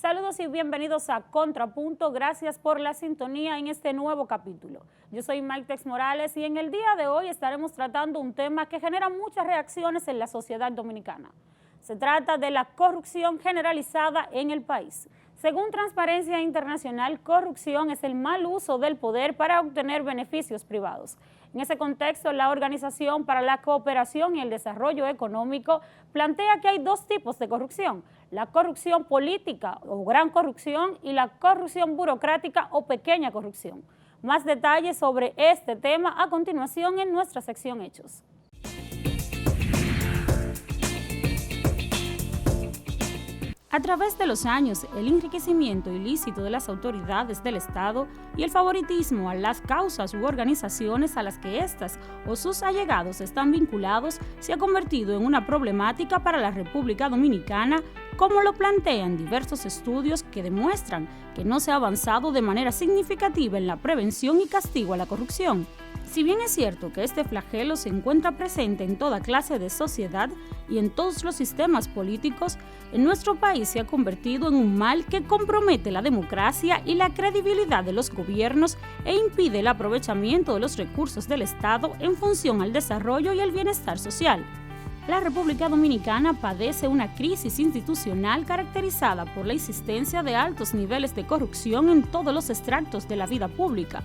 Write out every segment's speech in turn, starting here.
Saludos y bienvenidos a Contrapunto. Gracias por la sintonía en este nuevo capítulo. Yo soy Maitex Morales y en el día de hoy estaremos tratando un tema que genera muchas reacciones en la sociedad dominicana. Se trata de la corrupción generalizada en el país. Según Transparencia Internacional, corrupción es el mal uso del poder para obtener beneficios privados. En ese contexto, la Organización para la Cooperación y el Desarrollo Económico plantea que hay dos tipos de corrupción: la corrupción política o gran corrupción y la corrupción burocrática o pequeña corrupción. Más detalles sobre este tema a continuación en nuestra sección Hechos. A través de los años, el enriquecimiento ilícito de las autoridades del Estado y el favoritismo a las causas u organizaciones a las que éstas o sus allegados están vinculados se ha convertido en una problemática para la República Dominicana, como lo plantean diversos estudios que demuestran que no se ha avanzado de manera significativa en la prevención y castigo a la corrupción. Si bien es cierto que este flagelo se encuentra presente en toda clase de sociedad y en todos los sistemas políticos, en nuestro país se ha convertido en un mal que compromete la democracia y la credibilidad de los gobiernos e impide el aprovechamiento de los recursos del Estado en función al desarrollo y el bienestar social. La República Dominicana padece una crisis institucional caracterizada por la existencia de altos niveles de corrupción en todos los estratos de la vida pública.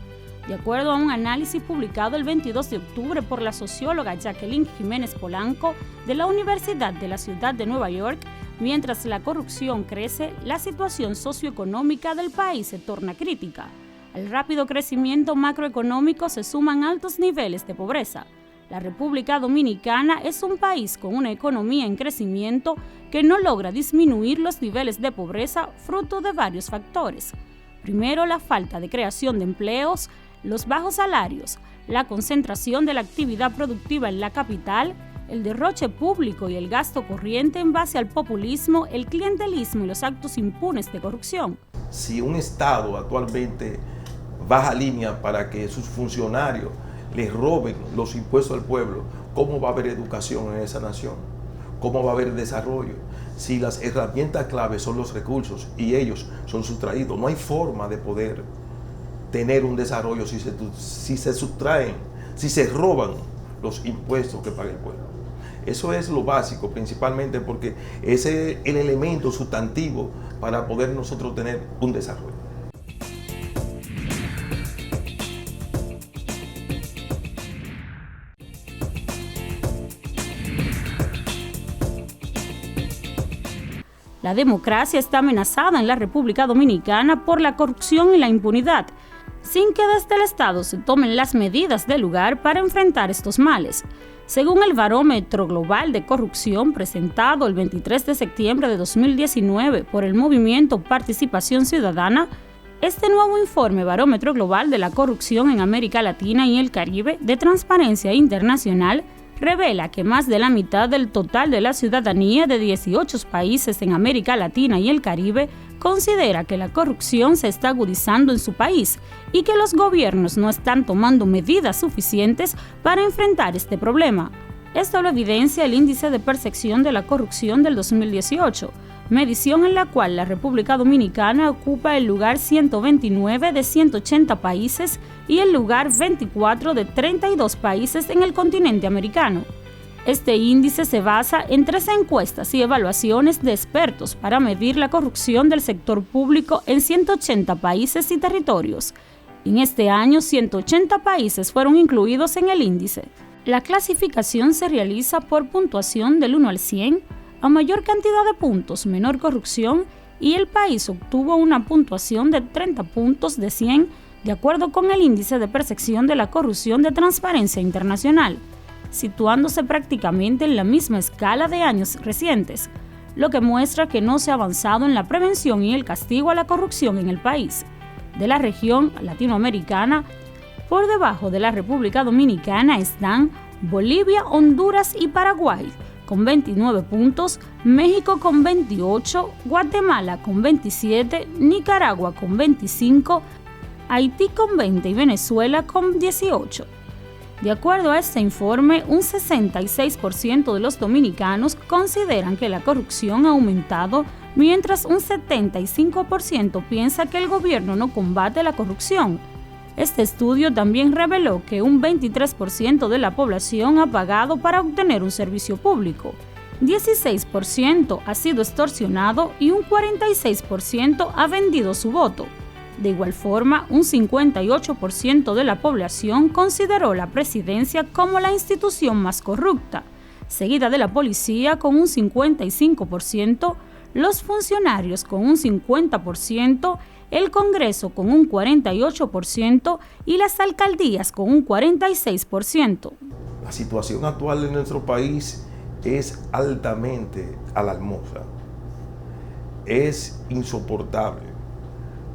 De acuerdo a un análisis publicado el 22 de octubre por la socióloga Jacqueline Jiménez Polanco de la Universidad de la Ciudad de Nueva York, mientras la corrupción crece, la situación socioeconómica del país se torna crítica. Al rápido crecimiento macroeconómico se suman altos niveles de pobreza. La República Dominicana es un país con una economía en crecimiento que no logra disminuir los niveles de pobreza fruto de varios factores. Primero, la falta de creación de empleos, los bajos salarios, la concentración de la actividad productiva en la capital, el derroche público y el gasto corriente en base al populismo, el clientelismo y los actos impunes de corrupción. Si un Estado actualmente baja línea para que sus funcionarios les roben los impuestos al pueblo, ¿cómo va a haber educación en esa nación? ¿Cómo va a haber desarrollo? Si las herramientas claves son los recursos y ellos son sustraídos, no hay forma de poder tener un desarrollo si se sustraen, si se roban los impuestos que paga el pueblo. Eso es lo básico, principalmente porque ese es el elemento sustantivo para poder nosotros tener un desarrollo. La democracia está amenazada en la República Dominicana por la corrupción y la impunidad, sin que desde el Estado se tomen las medidas del lugar para enfrentar estos males. Según el Barómetro Global de Corrupción presentado el 23 de septiembre de 2019 por el Movimiento Participación Ciudadana, este nuevo informe Barómetro Global de la Corrupción en América Latina y el Caribe de Transparencia Internacional revela que más de la mitad del total de la ciudadanía de 18 países en América Latina y el Caribe considera que la corrupción se está agudizando en su país y que los gobiernos no están tomando medidas suficientes para enfrentar este problema. Esto lo evidencia el Índice de Percepción de la Corrupción del 2018, medición en la cual la República Dominicana ocupa el lugar 129 de 180 países y el lugar 24 de 32 países en el continente americano. Este índice se basa en 3 encuestas y evaluaciones de expertos para medir la corrupción del sector público en 180 países y territorios. En este año, 180 países fueron incluidos en el índice. La clasificación se realiza por puntuación del 1 al 100, a mayor cantidad de puntos, menor corrupción, y el país obtuvo una puntuación de 30 puntos de 100, de acuerdo con el Índice de Percepción de la Corrupción de Transparencia Internacional, situándose prácticamente en la misma escala de años recientes, lo que muestra que no se ha avanzado en la prevención y el castigo a la corrupción en el país. De la región latinoamericana, por debajo de la República Dominicana están Bolivia, Honduras y Paraguay, con 29 puntos, México con 28, Guatemala con 27, Nicaragua con 25, Haití con 20 y Venezuela con 18. De acuerdo a este informe, un 66% de los dominicanos consideran que la corrupción ha aumentado, mientras un 75% piensa que el gobierno no combate la corrupción. Este estudio también reveló que un 23% de la población ha pagado para obtener un servicio público, 16% ha sido extorsionado y un 46% ha vendido su voto. De igual forma, un 58% de la población consideró la presidencia como la institución más corrupta, seguida de la policía con un 55%, los funcionarios con un 50%, el Congreso con un 48% y las alcaldías con un 46%. La situación actual en nuestro país es altamente alarmosa, es insoportable.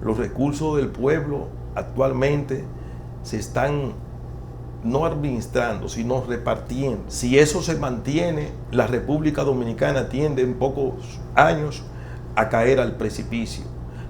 Los recursos del pueblo actualmente se están no administrando, sino repartiendo. Si eso se mantiene, la República Dominicana tiende en pocos años a caer al precipicio.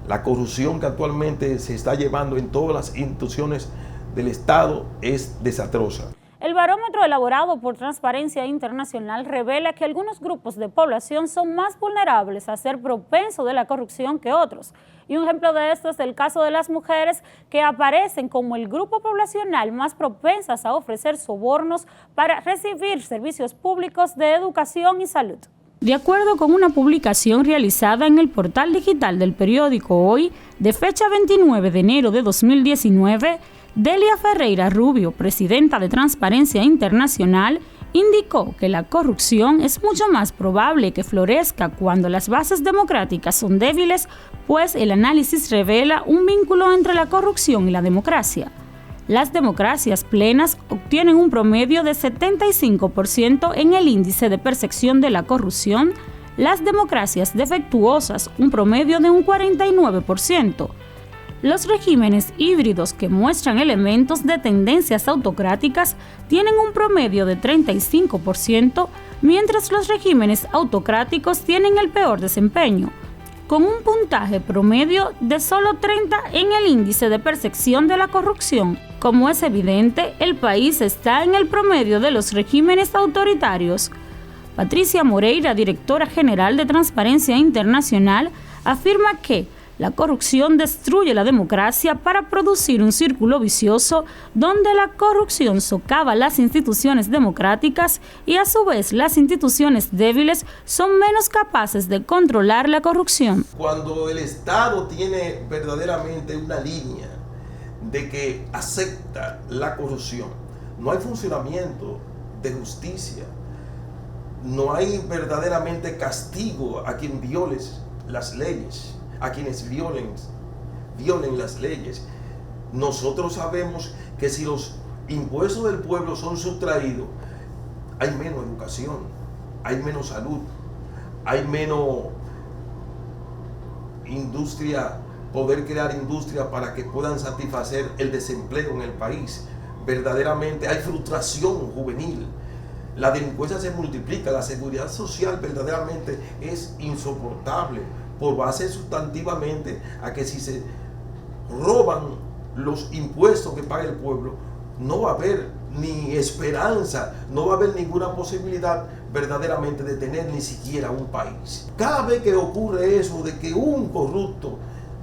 La corrupción que actualmente se está llevando en todas las instituciones del Estado es desastrosa. El barómetro elaborado por Transparencia Internacional revela que algunos grupos de población son más vulnerables a ser propensos de la corrupción que otros. Y un ejemplo de esto es el caso de las mujeres, que aparecen como el grupo poblacional más propensas a ofrecer sobornos para recibir servicios públicos de educación y salud. De acuerdo con una publicación realizada en el portal digital del periódico Hoy, de fecha 29 de enero de 2019, Delia Ferreira Rubio, presidenta de Transparencia Internacional, indicó que la corrupción es mucho más probable que florezca cuando las bases democráticas son débiles, pues el análisis revela un vínculo entre la corrupción y la democracia. Las democracias plenas obtienen un promedio de 75% en el índice de percepción de la corrupción, las democracias defectuosas un promedio de un 49%. Los regímenes híbridos que muestran elementos de tendencias autocráticas tienen un promedio de 35%, mientras los regímenes autocráticos tienen el peor desempeño, con un puntaje promedio de solo 30 en el índice de percepción de la corrupción. Como es evidente, el país está en el promedio de los regímenes autoritarios. Patricia Moreira, directora general de Transparencia Internacional, afirma que la corrupción destruye la democracia para producir un círculo vicioso donde la corrupción socava las instituciones democráticas y a su vez las instituciones débiles son menos capaces de controlar la corrupción. Cuando el Estado tiene verdaderamente una línea de que acepta la corrupción, no hay funcionamiento de justicia, no hay verdaderamente castigo a quien viole las leyes, a quienes violen las leyes. Nosotros sabemos que si los impuestos del pueblo son sustraídos, hay menos educación, hay menos salud, hay menos industria, poder crear industria para que puedan satisfacer el desempleo en el país. Verdaderamente hay frustración juvenil, la delincuencia se multiplica, la seguridad social verdaderamente es insoportable, por base sustantivamente a que si se roban los impuestos que paga el pueblo, no va a haber ni esperanza, no va a haber ninguna posibilidad verdaderamente de tener ni siquiera un país. Cada vez que ocurre eso de que un corrupto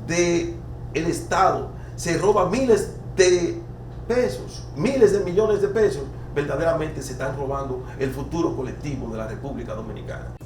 del Estado se roba miles de pesos, miles de millones de pesos, verdaderamente se están robando el futuro colectivo de la República Dominicana.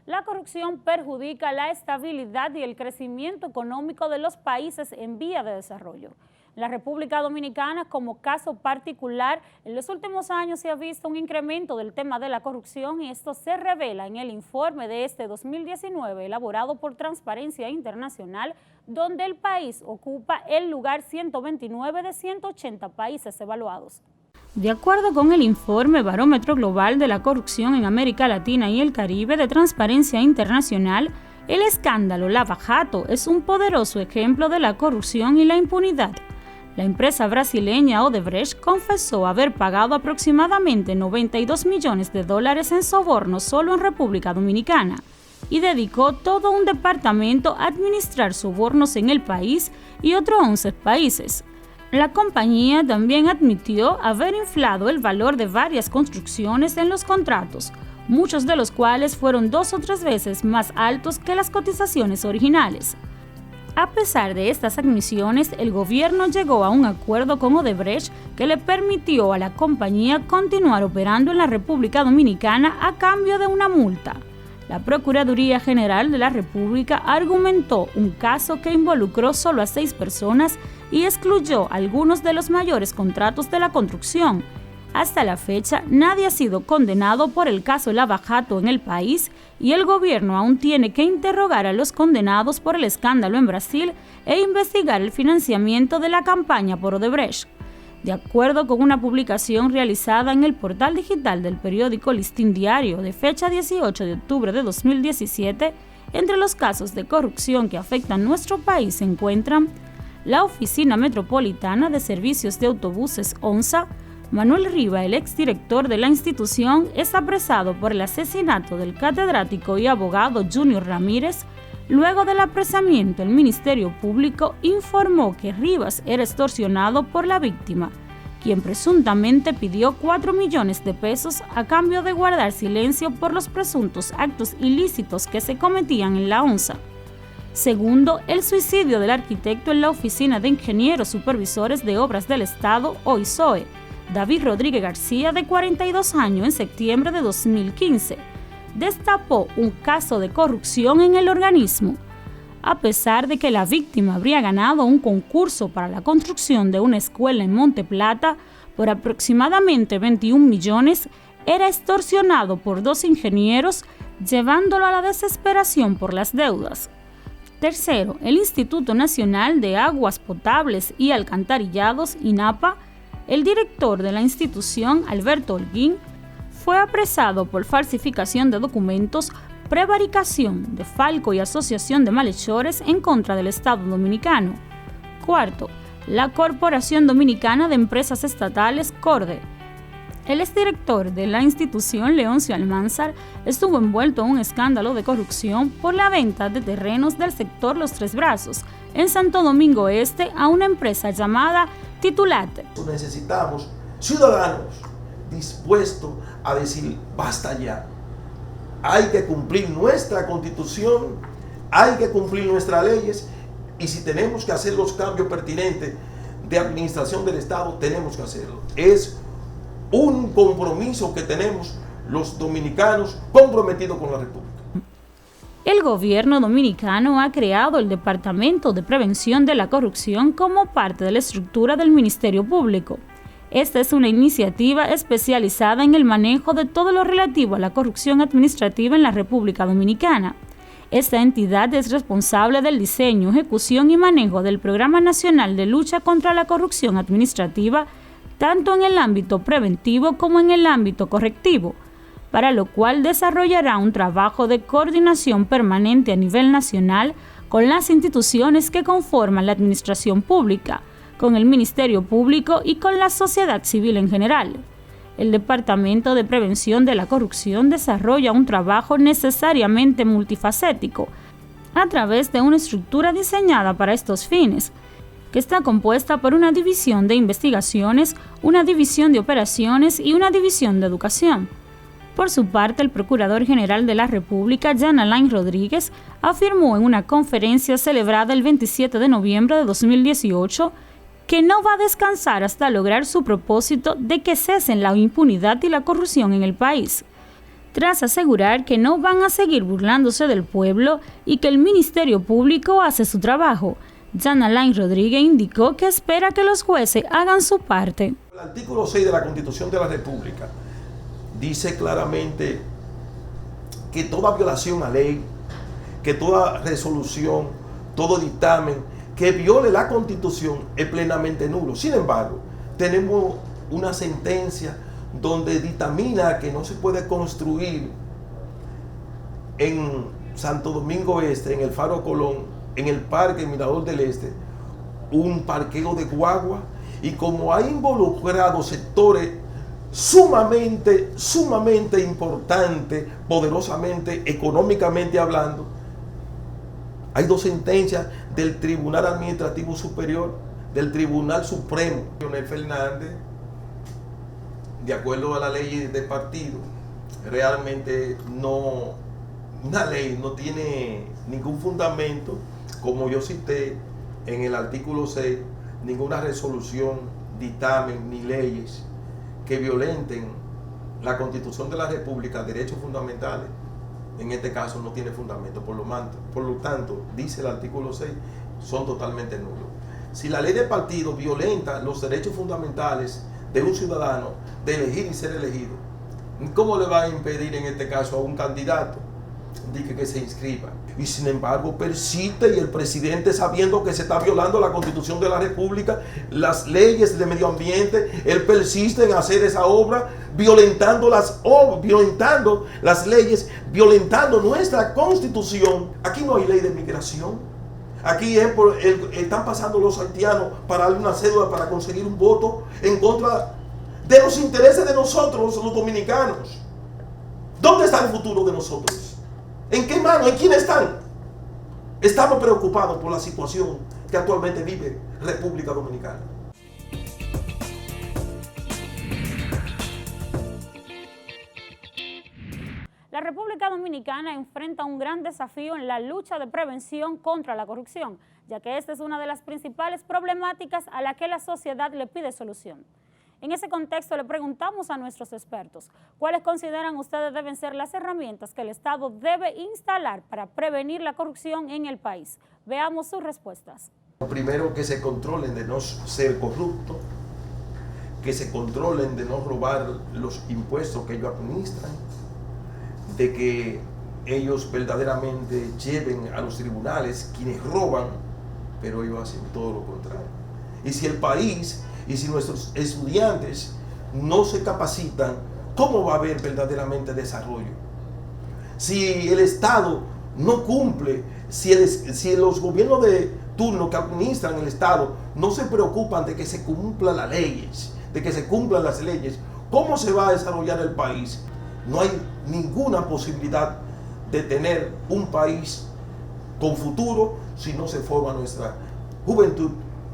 La corrupción perjudica la estabilidad y el crecimiento económico de los países en vía de desarrollo. En la República Dominicana, como caso particular, en los últimos años se ha visto un incremento del tema de la corrupción y esto se revela en el informe de este 2019 elaborado por Transparencia Internacional, donde el país ocupa el lugar 129 de 180 países evaluados. De acuerdo con el informe Barómetro Global de la Corrupción en América Latina y el Caribe de Transparencia Internacional, el escándalo Lava Jato es un poderoso ejemplo de la corrupción y la impunidad. La empresa brasileña Odebrecht confesó haber pagado aproximadamente $92 millones en sobornos solo en República Dominicana y dedicó todo un departamento a administrar sobornos en el país y otros 11 países. La compañía también admitió haber inflado el valor de varias construcciones en los contratos, muchos de los cuales fueron 2 o 3 veces más altos que las cotizaciones originales. A pesar de estas admisiones, el gobierno llegó a un acuerdo con Odebrecht que le permitió a la compañía continuar operando en la República Dominicana a cambio de una multa. La Procuraduría General de la República argumentó un caso que involucró solo a 6 personas y excluyó algunos de los mayores contratos de la construcción. Hasta la fecha, nadie ha sido condenado por el caso Lava Jato en el país y el gobierno aún tiene que interrogar a los condenados por el escándalo en Brasil e investigar el financiamiento de la campaña por Odebrecht. De acuerdo con una publicación realizada en el portal digital del periódico Listín Diario de fecha 18 de octubre de 2017, entre los casos de corrupción que afectan nuestro país se encuentran la Oficina Metropolitana de Servicios de Autobuses ONSA. Manuel Riva, el exdirector de la institución, es apresado por el asesinato del catedrático y abogado Junior Ramírez. Luego del apresamiento, el Ministerio Público informó que Rivas era extorsionado por la víctima, quien presuntamente pidió 4 millones de pesos a cambio de guardar silencio por los presuntos actos ilícitos que se cometían en la ONSA. Segundo, el suicidio del arquitecto en la Oficina de Ingenieros Supervisores de Obras del Estado, OISOE, David Rodríguez García, de 42 años, en septiembre de 2015, destapó un caso de corrupción en el organismo. A pesar de que la víctima habría ganado un concurso para la construcción de una escuela en Monte Plata por aproximadamente 21 millones, era extorsionado por 2 ingenieros, llevándolo a la desesperación por las deudas. Tercero, el Instituto Nacional de Aguas Potables y Alcantarillados, INAPA, el director de la institución, Alberto Holguín, fue apresado por falsificación de documentos, prevaricación, defalco y asociación de malhechores en contra del Estado Dominicano. Cuarto, la Corporación Dominicana de Empresas Estatales, CORDE. El exdirector de la institución, Leoncio Almanzar, estuvo envuelto en un escándalo de corrupción por la venta de terrenos del sector Los Tres Brazos, en Santo Domingo Este, a una empresa llamada Titulate. Necesitamos ciudadanos dispuestos a decir basta ya. Hay que cumplir nuestra constitución, hay que cumplir nuestras leyes y si tenemos que hacer los cambios pertinentes de administración del Estado, tenemos que hacerlo. Es un compromiso que tenemos los dominicanos comprometidos con la República. El gobierno dominicano ha creado el Departamento de Prevención de la Corrupción como parte de la estructura del Ministerio Público. Esta es una iniciativa especializada en el manejo de todo lo relativo a la corrupción administrativa en la República Dominicana. Esta entidad es responsable del diseño, ejecución y manejo del Programa Nacional de Lucha contra la Corrupción Administrativa, tanto en el ámbito preventivo como en el ámbito correctivo, para lo cual desarrollará un trabajo de coordinación permanente a nivel nacional con las instituciones que conforman la administración pública, con el Ministerio Público y con la sociedad civil en general. El Departamento de Prevención de la Corrupción desarrolla un trabajo necesariamente multifacético, a través de una estructura diseñada para estos fines, que está compuesta por una división de investigaciones, una división de operaciones y una división de educación. Por su parte, el Procurador General de la República, Jan Alain Rodríguez, afirmó en una conferencia celebrada el 27 de noviembre de 2018 que no va a descansar hasta lograr su propósito de que cesen la impunidad y la corrupción en el país, tras asegurar que no van a seguir burlándose del pueblo y que el Ministerio Público hace su trabajo. Jan Alain Rodríguez indicó que espera que los jueces hagan su parte. El artículo 6 de la Constitución de la República dice claramente que toda violación a ley, que toda resolución, todo dictamen que viole la Constitución es plenamente nulo. Sin embargo, tenemos una sentencia donde dictamina que no se puede construir en Santo Domingo Este, en el Faro Colón, en el Parque Mirador del Este, un parqueo de guagua, y como ha involucrado sectores sumamente importantes, poderosamente, económicamente hablando, hay 2 sentencias del Tribunal Administrativo Superior, del Tribunal Supremo. Leonel Fernández, de acuerdo a la ley de partido, realmente una ley no tiene ningún fundamento, como yo cité en el artículo 6, ninguna resolución, dictamen ni leyes que violenten la Constitución de la República, derechos fundamentales, en este caso no tiene fundamento. Por lo tanto, dice el artículo 6, son totalmente nulos. Si la ley de partido violenta los derechos fundamentales de un ciudadano de elegir y ser elegido, ¿cómo le va a impedir en este caso a un candidato que se inscriba? Y sin embargo persiste, y el presidente, sabiendo que se está violando la Constitución de la República, las leyes de medio ambiente, él persiste en hacer esa obra, violentando las leyes, violentando nuestra Constitución. Aquí no hay ley de migración. Aquí están pasando los haitianos para darle una cédula para conseguir un voto en contra de los intereses de nosotros, los dominicanos. ¿Dónde está el futuro de nosotros? ¿En qué mano? ¿En quién están? Estamos preocupados por la situación que actualmente vive República Dominicana. La República Dominicana enfrenta un gran desafío en la lucha de prevención contra la corrupción, ya que esta es una de las principales problemáticas a la que la sociedad le pide solución. En ese contexto le preguntamos a nuestros expertos, ¿cuáles consideran ustedes deben ser las herramientas que el Estado debe instalar para prevenir la corrupción en el país? Veamos sus respuestas. Primero, que se controlen de no ser corruptos, que se controlen de no robar los impuestos que ellos administran, de que ellos verdaderamente lleven a los tribunales quienes roban, pero ellos hacen todo lo contrario. Y si el país y si nuestros estudiantes no se capacitan, ¿cómo va a haber verdaderamente desarrollo? Si el Estado no cumple, si los gobiernos de turno que administran el Estado no se preocupan de que se cumplan las leyes, ¿cómo se va a desarrollar el país? No hay ninguna posibilidad de tener un país con futuro si no se forma nuestra juventud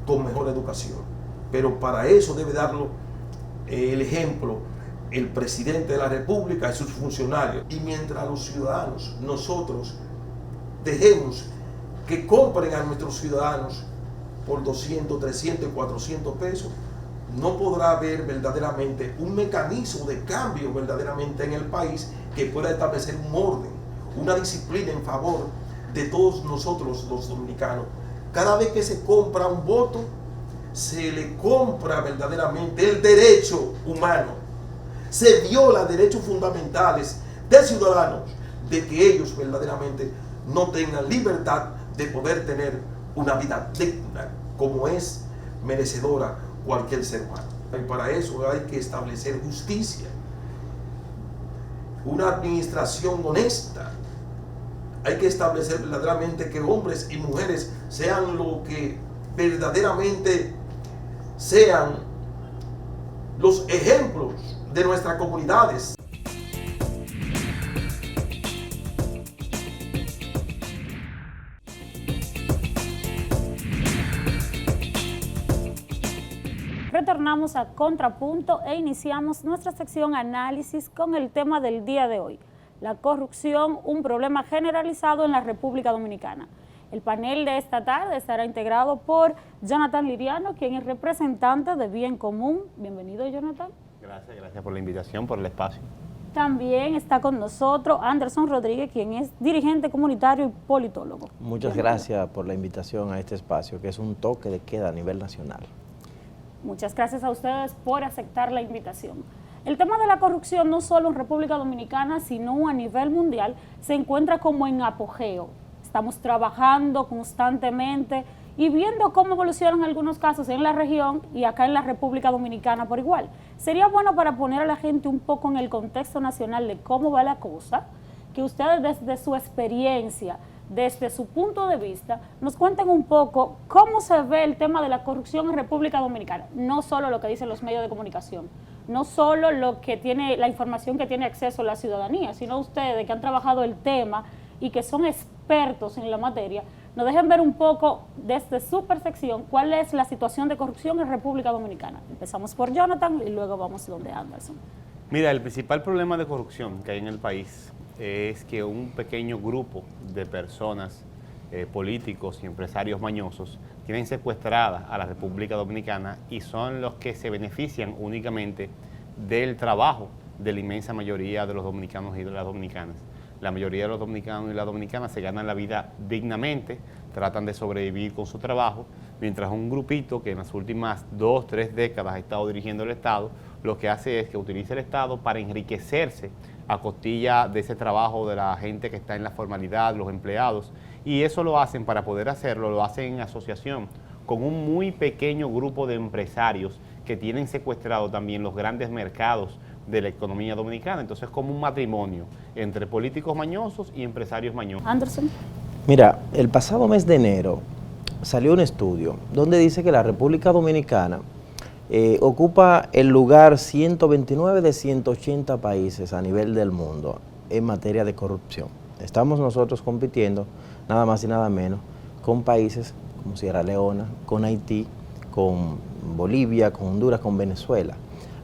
con mejor educación. Pero para eso debe darlo el ejemplo el presidente de la República y sus funcionarios. Y mientras los ciudadanos, nosotros, dejemos que compren a nuestros ciudadanos por 200, 300, 400 pesos, no podrá haber verdaderamente un mecanismo de cambio verdaderamente en el país que pueda establecer un orden, una disciplina en favor de todos nosotros los dominicanos. Cada vez que se compra un voto, se le compra verdaderamente el derecho humano. Se viola derechos fundamentales de ciudadanos de que ellos verdaderamente no tengan libertad de poder tener una vida digna como es merecedora cualquier ser humano. Y para eso hay que establecer justicia, una administración honesta. Hay que establecer verdaderamente que hombres y mujeres sean lo que verdaderamente sean los ejemplos de nuestras comunidades. Retornamos a Contrapunto e iniciamos nuestra sección análisis con el tema del día de hoy: la corrupción, un problema generalizado en la República Dominicana. El panel de esta tarde estará integrado por Jonathan Liriano, quien es representante de Bien Común. Bienvenido, Jonathan. Gracias por la invitación, por el espacio. También está con nosotros Anderson Rodríguez, quien es dirigente comunitario y politólogo. Muchas gracias por la invitación a este espacio, que es un toque de queda a nivel nacional. Muchas gracias a ustedes por aceptar la invitación. El tema de la corrupción, no solo en República Dominicana, sino a nivel mundial, se encuentra como en apogeo. Estamos trabajando constantemente y viendo cómo evolucionan algunos casos en la región y acá en la República Dominicana por igual. Sería bueno, para poner a la gente un poco en el contexto nacional de cómo va la cosa, que ustedes desde su experiencia desde su punto de vista, nos cuenten un poco cómo se ve el tema de la corrupción en República Dominicana, no solo lo que dicen los medios de comunicación, no solo lo que tiene la información que tiene acceso la ciudadanía, sino ustedes que han trabajado el tema y que son expertos en la materia, nos dejen ver un poco desde su percepción cuál es la situación de corrupción en República Dominicana. Empezamos por Jonathan y luego vamos donde Anderson. Mira, el principal problema de corrupción que hay en el país es que un pequeño grupo de personas, políticos y empresarios mañosos, tienen secuestrada a la República Dominicana y son los que se benefician únicamente del trabajo de la inmensa mayoría de los dominicanos y de las dominicanas. La mayoría de los dominicanos y las dominicanas se ganan la vida dignamente, tratan de sobrevivir con su trabajo, mientras un grupito que en las últimas 2 o 3 décadas ha estado dirigiendo el Estado, lo que hace es que utiliza el Estado para enriquecerse a costilla de ese trabajo de la gente que está en la formalidad, los empleados, y eso lo hacen, para poder hacerlo, lo hacen en asociación con un muy pequeño grupo de empresarios que tienen secuestrado también los grandes mercados de la economía dominicana. Entonces es como un matrimonio entre políticos mañosos y empresarios mañosos. Anderson. Mira, el pasado mes de enero salió un estudio donde dice que la República Dominicana ocupa el lugar 129 de 180 países a nivel del mundo en materia de corrupción. Estamos nosotros compitiendo nada más y nada menos con países como Sierra Leona, con Haití, con Bolivia, con Honduras, con Venezuela.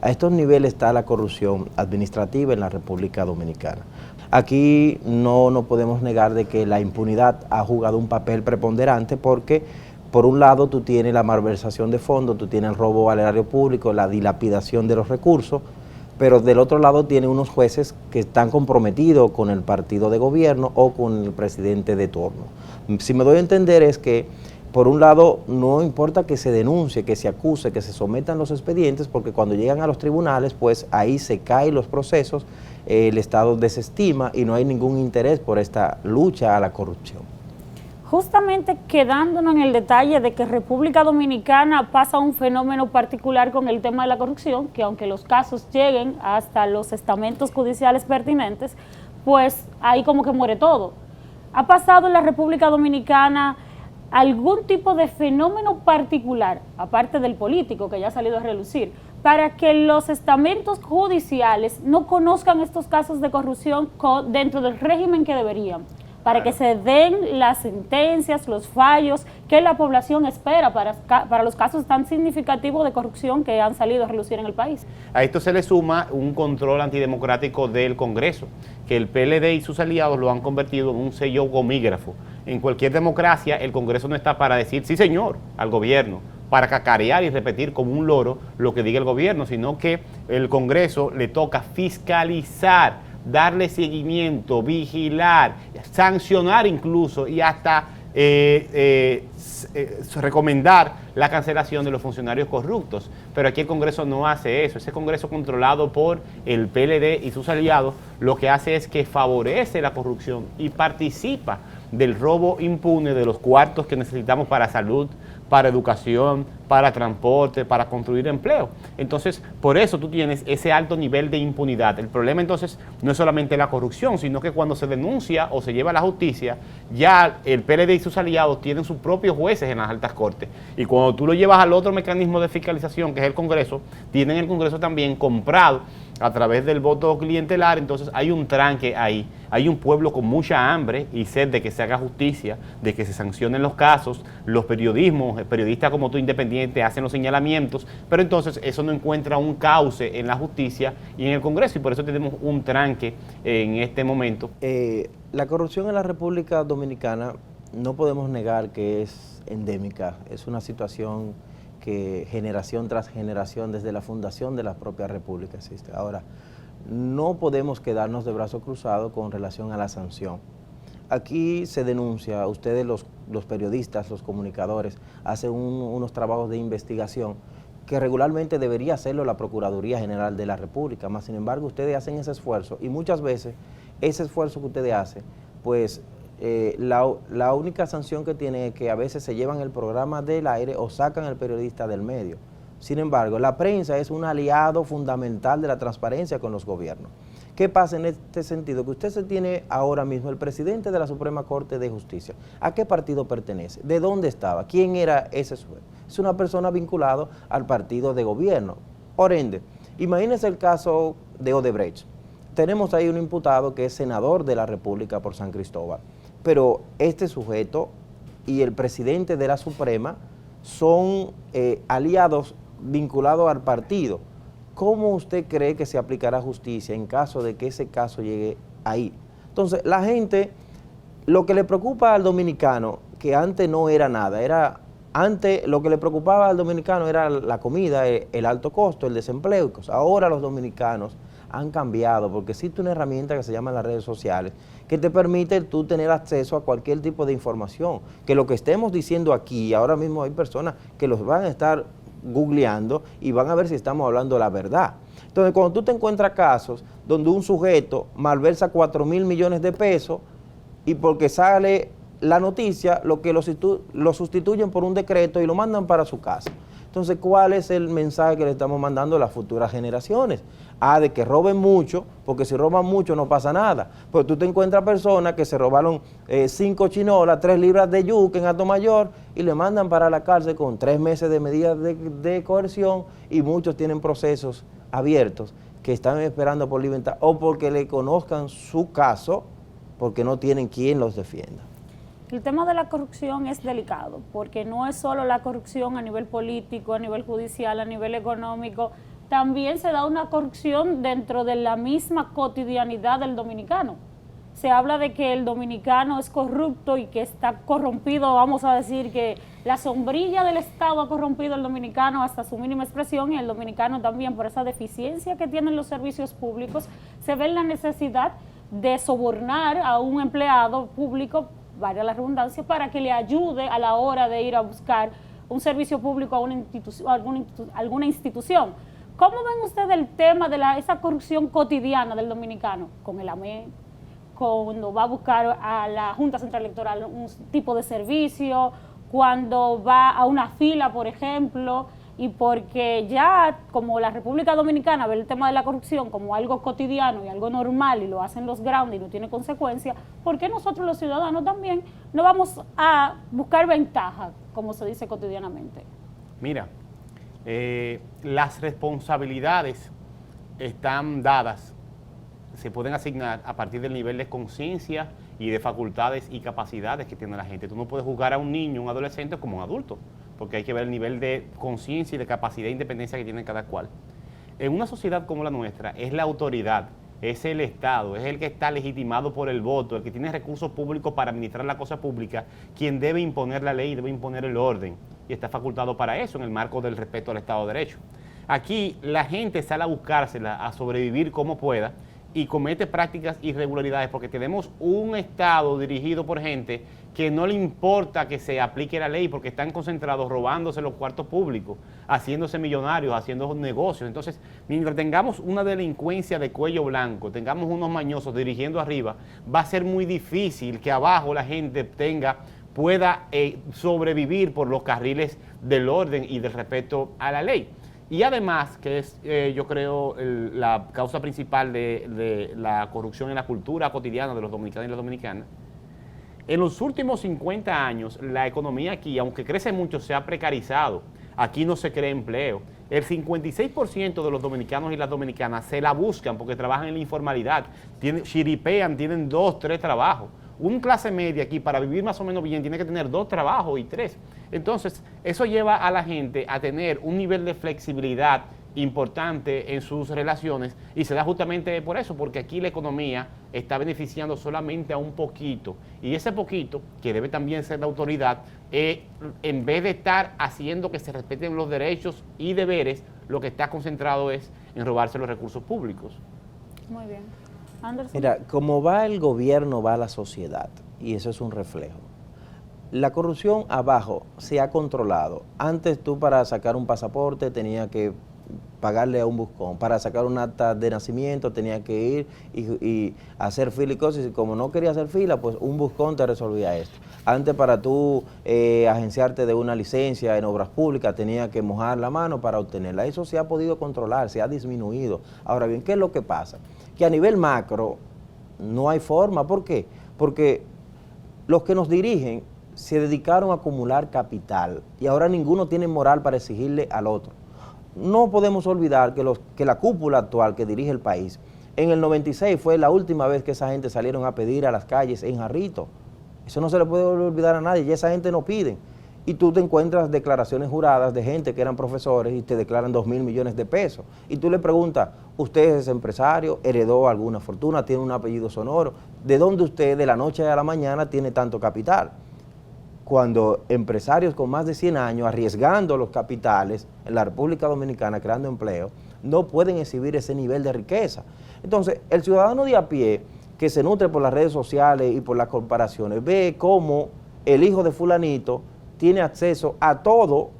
A estos niveles está la corrupción administrativa en la República Dominicana. Aquí no podemos negar de que la impunidad ha jugado un papel preponderante porque, por un lado, tú tienes la malversación de fondos, tú tienes el robo al erario público, la dilapidación de los recursos, pero del otro lado tiene unos jueces que están comprometidos con el partido de gobierno o con el presidente de turno. Si me doy a entender es que, por un lado, no importa que se denuncie, que se acuse, que se sometan los expedientes, porque cuando llegan a los tribunales, pues ahí se caen los procesos, el Estado desestima y no hay ningún interés por esta lucha a la corrupción. Justamente quedándonos en el detalle de que República Dominicana pasa un fenómeno particular con el tema de la corrupción, que aunque los casos lleguen hasta los estamentos judiciales pertinentes, pues ahí como que muere todo. ¿Ha pasado en la República Dominicana algún tipo de fenómeno particular, aparte del político que ya ha salido a relucir, para que los estamentos judiciales no conozcan estos casos de corrupción dentro del régimen que deberían? Para que se den las sentencias, los fallos que la población espera para los casos tan significativos de corrupción que han salido a relucir en el país. A esto se le suma un control antidemocrático del Congreso, que el PLD y sus aliados lo han convertido en un sello gomígrafo. En cualquier democracia, el Congreso no está para decir sí señor al gobierno, para cacarear y repetir como un loro lo que diga el gobierno, sino que el Congreso le toca fiscalizar, darle seguimiento, vigilar, sancionar incluso y hasta recomendar la cancelación de los funcionarios corruptos. Pero aquí el Congreso no hace eso. Ese Congreso controlado por el PLD y sus aliados lo que hace es que favorece la corrupción y participa del robo impune de los cuartos que necesitamos para salud, para educación, para transporte, para construir empleo. Entonces, por eso tú tienes ese alto nivel de impunidad. El problema entonces no es solamente la corrupción, sino que cuando se denuncia o se lleva a la justicia, ya el PLD y sus aliados tienen sus propios jueces en las altas cortes. Y cuando tú lo llevas al otro mecanismo de fiscalización, que es el Congreso, tienen el Congreso también comprado a través del voto clientelar. Entonces hay un tranque ahí, hay un pueblo con mucha hambre y sed de que se haga justicia, de que se sancionen los casos, los periodistas como tú independientes hacen los señalamientos, pero entonces eso no encuentra un cauce en la justicia y en el Congreso, y por eso tenemos un tranque en este momento. La corrupción en la República Dominicana no podemos negar que es endémica, es una situación que generación tras generación, desde la fundación de la propia República existe. Ahora, no podemos quedarnos de brazos cruzados con relación a la sanción. Aquí se denuncia, ustedes los periodistas, los comunicadores, hacen unos trabajos de investigación que regularmente debería hacerlo la Procuraduría General de la República, más sin embargo ustedes hacen ese esfuerzo y muchas veces ese esfuerzo que ustedes hacen, pues la única sanción que tienen es que a veces se llevan el programa del aire o sacan al periodista del medio. Sin embargo, la prensa es un aliado fundamental de la transparencia con los gobiernos. ¿Qué pasa en este sentido? Que usted se tiene ahora mismo el presidente de la Suprema Corte de Justicia. ¿A qué partido pertenece? ¿De dónde estaba? ¿Quién era ese sujeto? Es una persona vinculada al partido de gobierno. Por ende, imagínese el caso de Odebrecht. Tenemos ahí un imputado que es senador de la República por San Cristóbal, pero este sujeto y el presidente de la Suprema son aliados vinculados al partido. ¿Cómo usted cree que se aplicará justicia en caso de que ese caso llegue ahí? Entonces, la gente, lo que le preocupa al dominicano, que antes no era nada, antes lo que le preocupaba al dominicano era la comida, el alto costo, el desempleo. Ahora los dominicanos han cambiado porque existe una herramienta que se llama las redes sociales que te permite tú tener acceso a cualquier tipo de información. Que lo que estemos diciendo aquí, ahora mismo hay personas que los van a estar googleando y van a ver si estamos hablando la verdad. Entonces, cuando tú te encuentras casos donde un sujeto malversa 4,000 millones de pesos y porque sale la noticia, lo sustituyen por un decreto y lo mandan para su casa. Entonces, ¿cuál es el mensaje que le estamos mandando a las futuras generaciones? De que roben mucho, porque si roban mucho no pasa nada. Pero tú te encuentras personas que se robaron 5 chinolas, 3 libras de yuca en Atomayor y le mandan para la cárcel con 3 meses de medidas de coerción y muchos tienen procesos abiertos que están esperando por libertad o porque le conozcan su caso porque no tienen quien los defienda. El tema de la corrupción es delicado, porque no es solo la corrupción a nivel político, a nivel judicial, a nivel económico, también se da una corrupción dentro de la misma cotidianidad del dominicano. Se habla de que el dominicano es corrupto y que está corrompido, vamos a decir que la sombrilla del Estado ha corrompido al dominicano hasta su mínima expresión y el dominicano también por esa deficiencia que tienen los servicios públicos, se ve en la necesidad de sobornar a un empleado público, valga la redundancia, para que le ayude a la hora de ir a buscar un servicio público a una alguna institución. ¿Cómo ven ustedes el tema de esa corrupción cotidiana del dominicano con el AME, cuando va a buscar a la Junta Central Electoral un tipo de servicio, cuando va a una fila, por ejemplo, y porque ya como la República Dominicana ve el tema de la corrupción como algo cotidiano y algo normal y lo hacen los grandes y no tiene consecuencias, ¿por qué nosotros los ciudadanos también no vamos a buscar ventaja, como se dice cotidianamente? Mira, las responsabilidades están dadas, se pueden asignar a partir del nivel de conciencia y de facultades y capacidades que tiene la gente. Tú no puedes juzgar a un niño, un adolescente como un adulto, porque hay que ver el nivel de conciencia y de capacidad e independencia que tiene cada cual. En una sociedad como la nuestra, es la autoridad, es el Estado, es el que está legitimado por el voto, el que tiene recursos públicos para administrar la cosa pública, quien debe imponer la ley, debe imponer el orden, y está facultado para eso en el marco del respeto al Estado de Derecho. Aquí la gente sale a buscársela, a sobrevivir como pueda, y comete prácticas irregularidades porque tenemos un Estado dirigido por gente que no le importa que se aplique la ley porque están concentrados robándose los cuartos públicos, haciéndose millonarios, haciendo negocios. Entonces, mientras tengamos una delincuencia de cuello blanco, tengamos unos mañosos dirigiendo arriba, va a ser muy difícil que abajo la gente pueda sobrevivir por los carriles del orden y del respeto a la ley. Y además, que es yo creo la causa principal de la corrupción en la cultura cotidiana de los dominicanos y las dominicanas, en los últimos 50 años la economía aquí, aunque crece mucho, se ha precarizado. Aquí no se crea empleo. El 56% de los dominicanos y las dominicanas se la buscan porque trabajan en la informalidad, chiripean, tienen 2, 3 trabajos. Un clase media aquí para vivir más o menos bien tiene que tener 2 trabajos y 3. Entonces, eso lleva a la gente a tener un nivel de flexibilidad importante en sus relaciones y se da justamente por eso, porque aquí la economía está beneficiando solamente a un poquito. Y ese poquito, que debe también ser la autoridad, en vez de estar haciendo que se respeten los derechos y deberes, lo que está concentrado es en robarse los recursos públicos. Muy bien. Anderson. Mira, como va el gobierno, va la sociedad, y eso es un reflejo. La corrupción abajo se ha controlado. Antes tú para sacar un pasaporte tenías que pagarle a un buscón. Para sacar un acta de nacimiento tenía que ir y hacer fila y cosas, y como no quería hacer fila, pues un buscón te resolvía esto. Antes, para tú agenciarte de una licencia en obras públicas, tenía que mojar la mano para obtenerla. Eso se ha podido controlar, se ha disminuido. Ahora bien, ¿qué es lo que pasa? Que a nivel macro no hay forma. ¿Por qué? Porque los que nos dirigen se dedicaron a acumular capital y ahora ninguno tiene moral para exigirle al otro. No podemos olvidar que la cúpula actual que dirige el país, en el 96 fue la última vez que esa gente salieron a pedir a las calles en jarrito. Eso no se le puede olvidar a nadie, ya esa gente no pide. Y tú te encuentras declaraciones juradas de gente que eran profesores y te declaran 2.000 millones de pesos. Y tú le preguntas, ¿usted es empresario? ¿Heredó alguna fortuna? ¿Tiene un apellido sonoro? ¿De dónde usted de la noche a la mañana tiene tanto capital? Cuando empresarios con más de 100 años arriesgando los capitales en la República Dominicana, creando empleo, no pueden exhibir ese nivel de riqueza. Entonces, el ciudadano de a pie, que se nutre por las redes sociales y por las comparaciones, ve cómo el hijo de fulanito tiene acceso a todo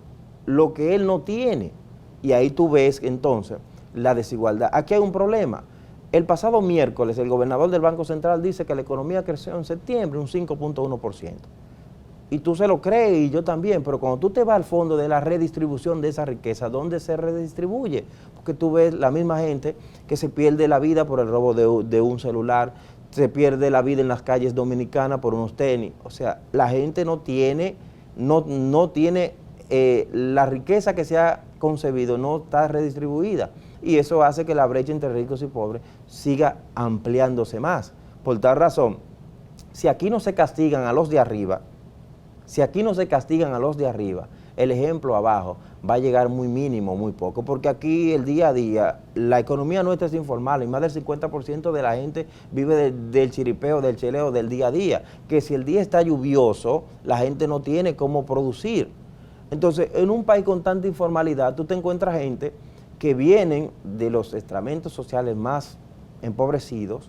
lo que él no tiene. Y ahí tú ves entonces la desigualdad. Aquí hay un problema. El pasado miércoles el gobernador del Banco Central dice que la economía creció en septiembre un 5.1%. Y tú se lo crees y yo también, pero cuando tú te vas al fondo de la redistribución de esa riqueza, ¿dónde se redistribuye? Porque tú ves la misma gente que se pierde la vida por el robo de un celular, se pierde la vida en las calles dominicanas por unos tenis. O sea, la gente no tiene la riqueza que se ha concebido, no está redistribuida. Y eso hace que la brecha entre ricos y pobres siga ampliándose más. Por tal razón, si aquí no se castigan a los de arriba, el ejemplo abajo va a llegar muy mínimo, muy poco, porque aquí el día a día, la economía nuestra es informal y más del 50% de la gente vive del chiripeo, del cheleo, del día a día, que si el día está lluvioso, la gente no tiene cómo producir. Entonces, en un país con tanta informalidad, tú te encuentras gente que vienen de los estramentos sociales más empobrecidos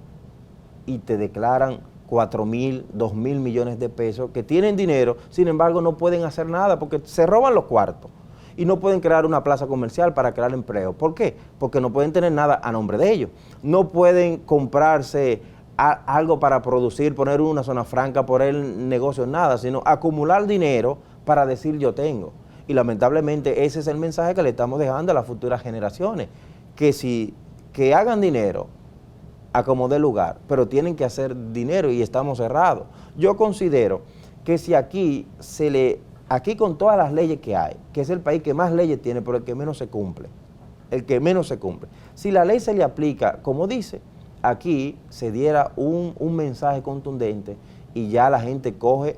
y te declaran 4.000, 2.000 millones de pesos, que tienen dinero, sin embargo no pueden hacer nada porque se roban los cuartos y no pueden crear una plaza comercial para crear empleo. ¿Por qué? Porque no pueden tener nada a nombre de ellos. No pueden comprarse algo para producir, poner una zona franca, poner negocio, nada, sino acumular dinero para decir yo tengo. Y lamentablemente ese es el mensaje que le estamos dejando a las futuras generaciones, que hagan dinero a como dé lugar, pero tienen que hacer dinero y estamos cerrados. Yo considero que si aquí con todas las leyes que hay, que es el país que más leyes tiene, pero el que menos se cumple, si la ley se le aplica como dice, aquí se diera un mensaje contundente y ya la gente coge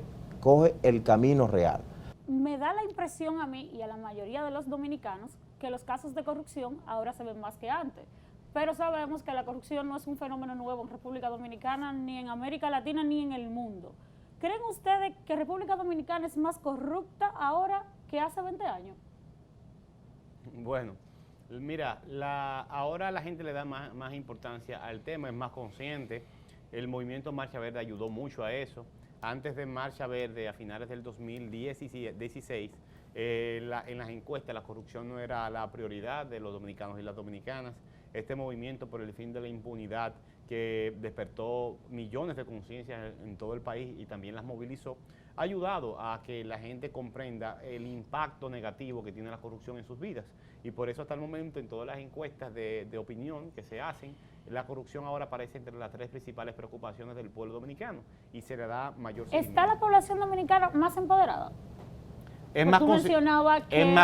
el camino real. Me da la impresión a mí y a la mayoría de los dominicanos que los casos de corrupción ahora se ven más que antes. Pero sabemos que la corrupción no es un fenómeno nuevo en República Dominicana, ni en América Latina, ni en el mundo. ¿Creen ustedes que República Dominicana es más corrupta ahora que hace 20 años? Bueno, mira, ahora la gente le da más importancia al tema, es más consciente. El movimiento Marcha Verde ayudó mucho a eso. Antes de Marcha Verde, a finales del 2016, en las encuestas la corrupción no era la prioridad de los dominicanos y las dominicanas. Este movimiento por el fin de la impunidad que despertó millones de conciencias en todo el país y también las movilizó, ha ayudado a que la gente comprenda el impacto negativo que tiene la corrupción en sus vidas. Y por eso hasta el momento en todas las encuestas de opinión que se hacen, la corrupción ahora aparece entre las 3 principales preocupaciones del pueblo dominicano y se le da mayor seguimiento. ¿Está la población dominicana más empoderada? Es más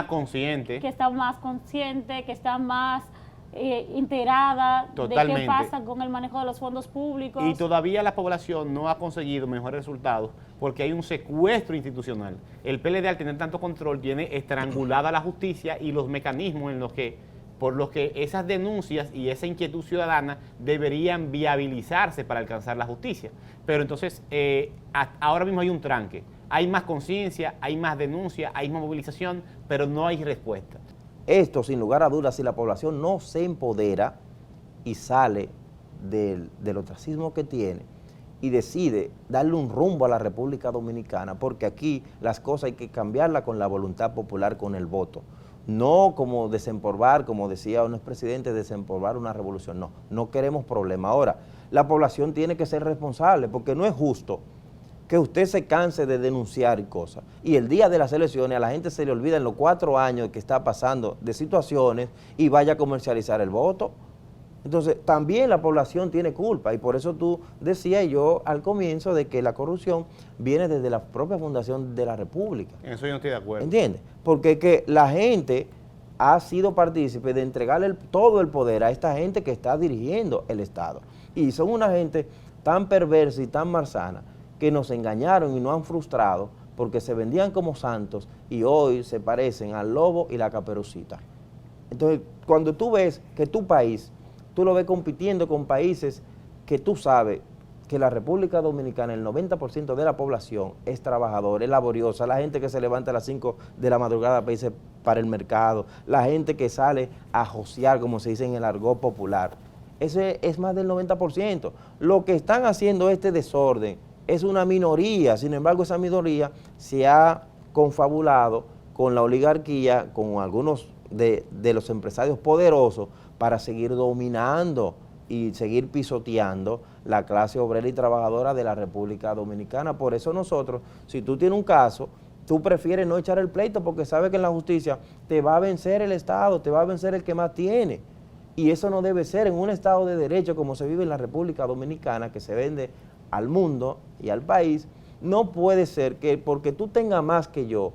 consciente. Que está más consciente, que está más integrada. Totalmente. De qué pasa con el manejo de los fondos públicos. Y todavía la población no ha conseguido mejores resultados porque hay un secuestro institucional. El PLD, al tener tanto control, tiene estrangulada la justicia y los mecanismos por los que esas denuncias y esa inquietud ciudadana deberían viabilizarse para alcanzar la justicia. Pero entonces, ahora mismo hay un tranque. Hay más conciencia, hay más denuncia, hay más movilización, pero no hay respuesta. Esto, sin lugar a dudas, si la población no se empodera y sale del ostracismo que tiene y decide darle un rumbo a la República Dominicana, porque aquí las cosas hay que cambiarlas con la voluntad popular, con el voto. no como desempolvar, como decía un expresidente, desempolvar una revolución. No, no queremos problema. Ahora, la población tiene que ser responsable, porque no es justo que usted se canse de denunciar cosas y el día de las elecciones a la gente se le olvida en los 4 años que está pasando de situaciones y vaya a comercializar el voto. Entonces, también la población tiene culpa y por eso tú decías yo al comienzo de que la corrupción viene desde la propia fundación de la República. En eso yo no estoy de acuerdo. ¿Entiendes? Porque que la gente ha sido partícipe de entregarle todo el poder a esta gente que está dirigiendo el Estado. Y son una gente tan perversa y tan malsana que nos engañaron y nos han frustrado porque se vendían como santos y hoy se parecen al lobo y la caperucita. Entonces, cuando tú ves que tu país, tú lo ves compitiendo con países que tú sabes que la República Dominicana, el 90% de la población es trabajadora, es laboriosa, la gente que se levanta a las 5 de la madrugada para irse para el mercado, la gente que sale a josear, como se dice en el argot popular. Ese es más del 90%. Lo que están haciendo este desorden es una minoría, sin embargo esa minoría se ha confabulado con la oligarquía, con algunos de los empresarios poderosos para seguir dominando y seguir pisoteando la clase obrera y trabajadora de la República Dominicana. Por eso nosotros, si tú tienes un caso, tú prefieres no echar el pleito porque sabes que en la justicia te va a vencer el Estado, te va a vencer el que más tiene. Y eso no debe ser en un Estado de derecho como se vive en la República Dominicana, que se vende al mundo y al país. No puede ser que porque tú tengas más que yo,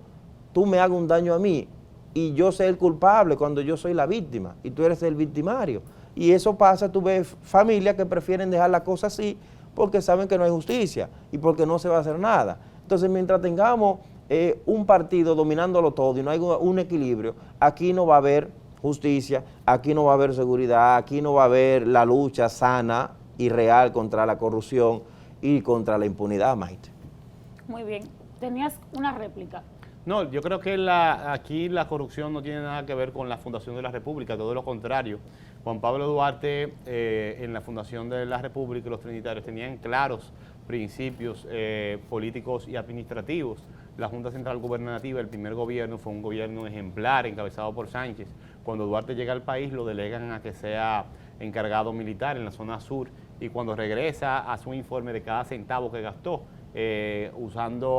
tú me hagas un daño a mí y yo sea el culpable cuando yo soy la víctima y tú eres el victimario. Y eso pasa, tú ves familias que prefieren dejar la cosa así porque saben que no hay justicia y porque no se va a hacer nada. Entonces, mientras tengamos un partido dominándolo todo y no hay un equilibrio, aquí no va a haber justicia, aquí no va a haber seguridad, aquí no va a haber la lucha sana y real contra la corrupción y contra la impunidad, Maite. Muy bien. Tenías una réplica. No, yo creo que aquí la corrupción no tiene nada que ver con la fundación de la República, todo lo contrario. Juan Pablo Duarte, en la fundación de la República y los trinitarios tenían claros principios políticos y administrativos. La Junta Central Gubernativa, el primer gobierno, fue un gobierno ejemplar encabezado por Sánchez. Cuando Duarte llega al país lo delegan a que sea encargado militar en la zona sur y cuando regresa hace un informe de cada centavo que gastó,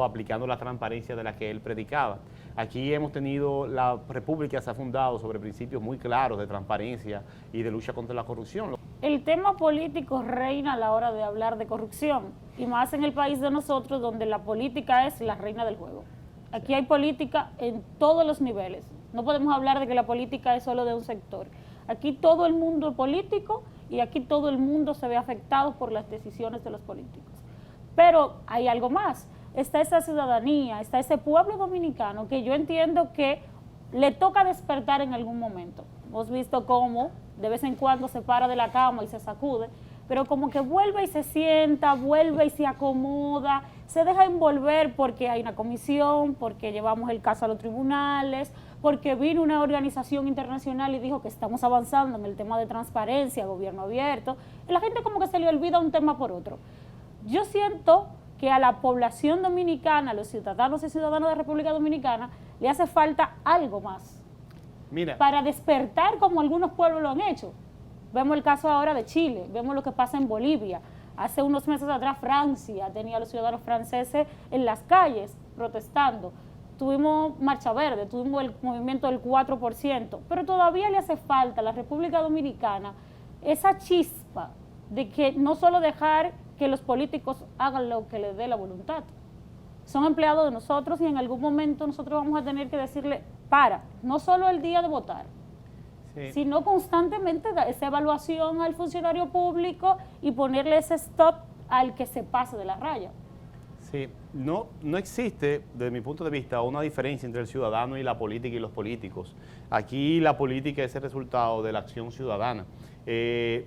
aplicando la transparencia de la que él predicaba. Aquí hemos tenido, la República se ha fundado sobre principios muy claros de transparencia y de lucha contra la corrupción. El tema político reina a la hora de hablar de corrupción, y más en el país de nosotros, donde la política es la reina del juego. Aquí hay política en todos los niveles. No podemos hablar de que la política es solo de un sector. Aquí todo el mundo es político y aquí todo el mundo se ve afectado por las decisiones de los políticos. Pero hay algo más, está esa ciudadanía, está ese pueblo dominicano que yo entiendo que le toca despertar en algún momento. Hemos visto cómo de vez en cuando se para de la cama y se sacude, pero como que vuelve y se sienta, vuelve y se acomoda, se deja envolver porque hay una comisión, porque llevamos el caso a los tribunales, porque vino una organización internacional y dijo que estamos avanzando en el tema de transparencia, gobierno abierto, y la gente como que se le olvida un tema por otro. Yo siento que a la población dominicana, a los ciudadanos y ciudadanas de la República Dominicana, le hace falta algo más. Mira, para despertar como algunos pueblos lo han hecho. Vemos el caso ahora de Chile, vemos lo que pasa en Bolivia. Hace unos meses atrás Francia tenía a los ciudadanos franceses en las calles protestando. Tuvimos Marcha Verde, tuvimos el movimiento del 4%, pero todavía le hace falta a la República Dominicana esa chispa de que no solo dejar que los políticos hagan lo que les dé la voluntad. Son empleados de nosotros y en algún momento nosotros vamos a tener que decirle, no solo el día de votar, sí, sino constantemente dar esa evaluación al funcionario público y ponerle ese stop al que se pase de la raya. Sí, no existe, desde mi punto de vista, una diferencia entre el ciudadano y la política y los políticos. Aquí la política es el resultado de la acción ciudadana.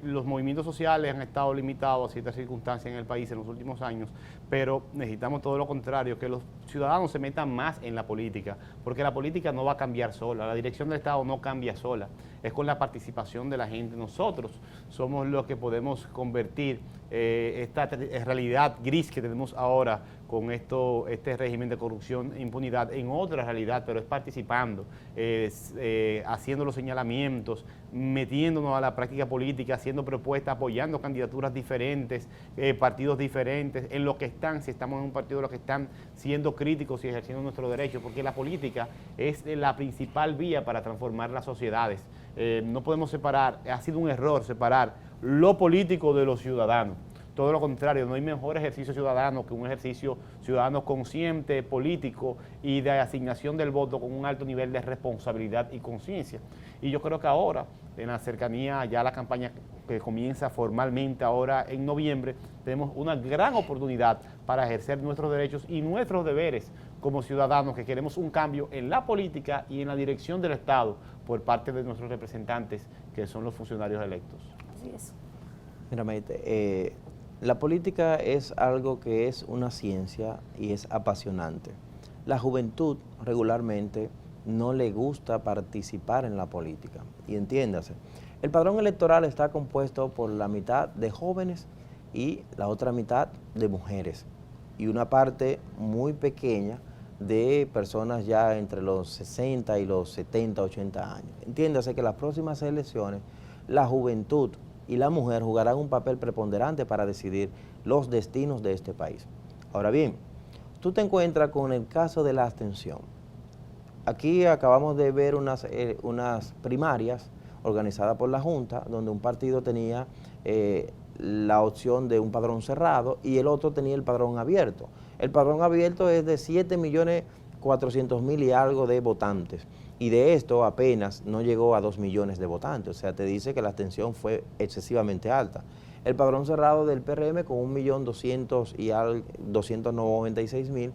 Los movimientos sociales han estado limitados a ciertas circunstancias en el país en los últimos años, pero necesitamos todo lo contrario, que los ciudadanos se metan más en la política, porque la política no va a cambiar sola, la dirección del Estado no cambia sola, es con la participación de la gente. Nosotros somos los que podemos convertir esta realidad gris que tenemos ahora este régimen de corrupción e impunidad en otra realidad, pero es participando, haciendo los señalamientos, metiéndonos a la práctica política, haciendo propuestas, apoyando candidaturas diferentes, partidos diferentes, en lo que están, si estamos en un partido, lo que están siendo críticos y ejerciendo nuestro derecho, porque la política es la principal vía para transformar las sociedades. No podemos separar, ha sido un error separar lo político de los ciudadanos. Todo lo contrario, no hay mejor ejercicio ciudadano que un ejercicio ciudadano consciente, político y de asignación del voto con un alto nivel de responsabilidad y conciencia. Y yo creo que ahora, en la cercanía, ya la campaña que comienza formalmente ahora en noviembre, tenemos una gran oportunidad para ejercer nuestros derechos y nuestros deberes como ciudadanos que queremos un cambio en la política y en la dirección del Estado por parte de nuestros representantes, que son los funcionarios electos. Así es. Mira, Maite, la política es algo que es una ciencia y es apasionante. La juventud regularmente no le gusta participar en la política. Y entiéndase, el padrón electoral está compuesto por la mitad de jóvenes y la otra mitad de mujeres. Y una parte muy pequeña de personas ya entre los 60 y los 70, 80 años. Entiéndase que las próximas elecciones, la juventud y la mujer jugarán un papel preponderante para decidir los destinos de este país. Ahora bien, tú te encuentras con el caso de la abstención. Aquí acabamos de ver unas primarias organizadas por la Junta, donde un partido tenía la opción de un padrón cerrado y el otro tenía el padrón abierto. El padrón abierto es de 7.400.000 y algo de votantes. Y de esto apenas no llegó a 2 millones de votantes, o sea, te dice que la abstención fue excesivamente alta. El padrón cerrado del PRM con 1.296.000,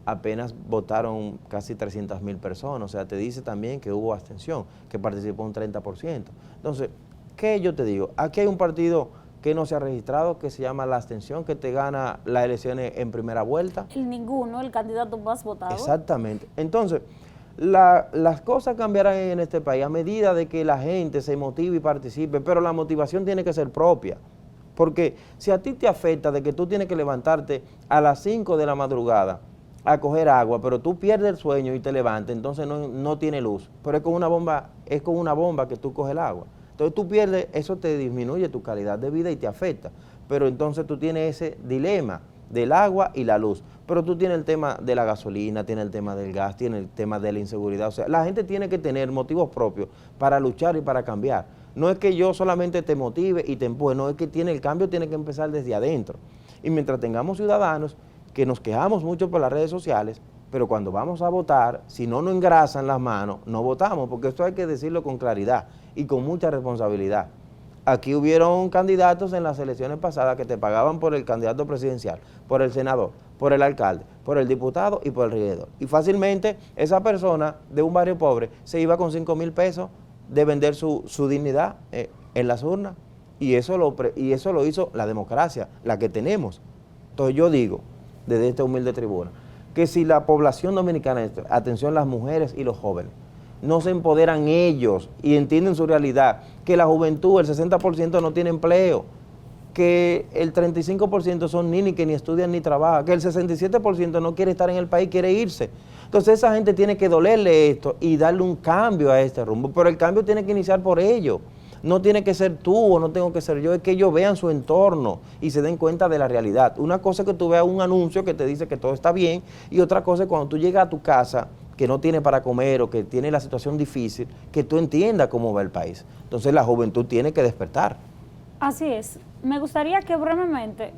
apenas votaron casi 300.000 personas, o sea, te dice también que hubo abstención, que participó un 30%. Entonces, ¿qué yo te digo? Aquí hay un partido que no se ha registrado, que se llama la abstención, que te gana las elecciones en primera vuelta. Ninguno, el candidato más votado. Exactamente. Entonces, las cosas cambiarán en este país a medida de que la gente se motive y participe, pero la motivación tiene que ser propia. Porque si a ti te afecta de que tú tienes que levantarte a las 5 de la madrugada a coger agua, pero tú pierdes el sueño y te levantas, entonces no tiene luz. Pero es con una bomba que tú coges el agua. Entonces tú pierdes, eso te disminuye tu calidad de vida y te afecta. Pero entonces tú tienes ese dilema del agua y la luz. Pero tú tienes el tema de la gasolina, tienes el tema del gas, tienes el tema de la inseguridad. O sea, la gente tiene que tener motivos propios para luchar y para cambiar. No es que yo solamente te motive y te empuje, no es que el cambio tiene que empezar desde adentro. Y mientras tengamos ciudadanos que nos quejamos mucho por las redes sociales, pero cuando vamos a votar, si no nos engrasan las manos, no votamos, porque esto hay que decirlo con claridad y con mucha responsabilidad. Aquí hubieron candidatos en las elecciones pasadas que te pagaban por el candidato presidencial, por el senador, por el alcalde, por el diputado y por el regidor. Y fácilmente esa persona de un barrio pobre se iba con 5,000 pesos de vender su dignidad en las urnas. Y eso lo hizo la democracia, la que tenemos. Entonces yo digo, desde esta humilde tribuna, que si la población dominicana, atención las mujeres y los jóvenes, no se empoderan ellos y entienden su realidad, que la juventud, el 60% no tiene empleo, que el 35% son ninis que ni estudian ni trabajan, que el 67% no quiere estar en el país, quiere irse. Entonces esa gente tiene que dolerle esto y darle un cambio a este rumbo, pero el cambio tiene que iniciar por ellos. No tiene que ser tú o no tengo que ser yo, es que ellos vean su entorno y se den cuenta de la realidad. Una cosa es que tú veas un anuncio que te dice que todo está bien y otra cosa es cuando tú llegas a tu casa que no tiene para comer o que tiene la situación difícil, que tú entiendas cómo va el país. Entonces la juventud tiene que despertar. Así es. Me gustaría que brevemente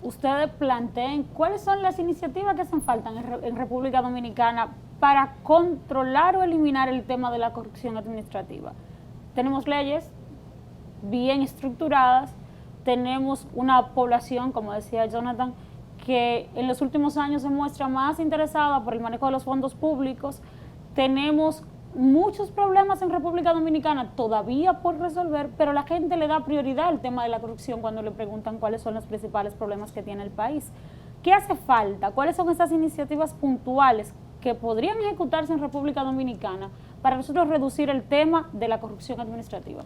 ustedes planteen cuáles son las iniciativas que hacen falta en República Dominicana para controlar o eliminar el tema de la corrupción administrativa. Tenemos leyes bien estructuradas, tenemos una población, como decía Jonathan, que en los últimos años se muestra más interesada por el manejo de los fondos públicos. Tenemos muchos problemas en República Dominicana todavía por resolver, pero la gente le da prioridad al tema de la corrupción cuando le preguntan cuáles son los principales problemas que tiene el país. ¿Qué hace falta? ¿Cuáles son esas iniciativas puntuales que podrían ejecutarse en República Dominicana para nosotros reducir el tema de la corrupción administrativa?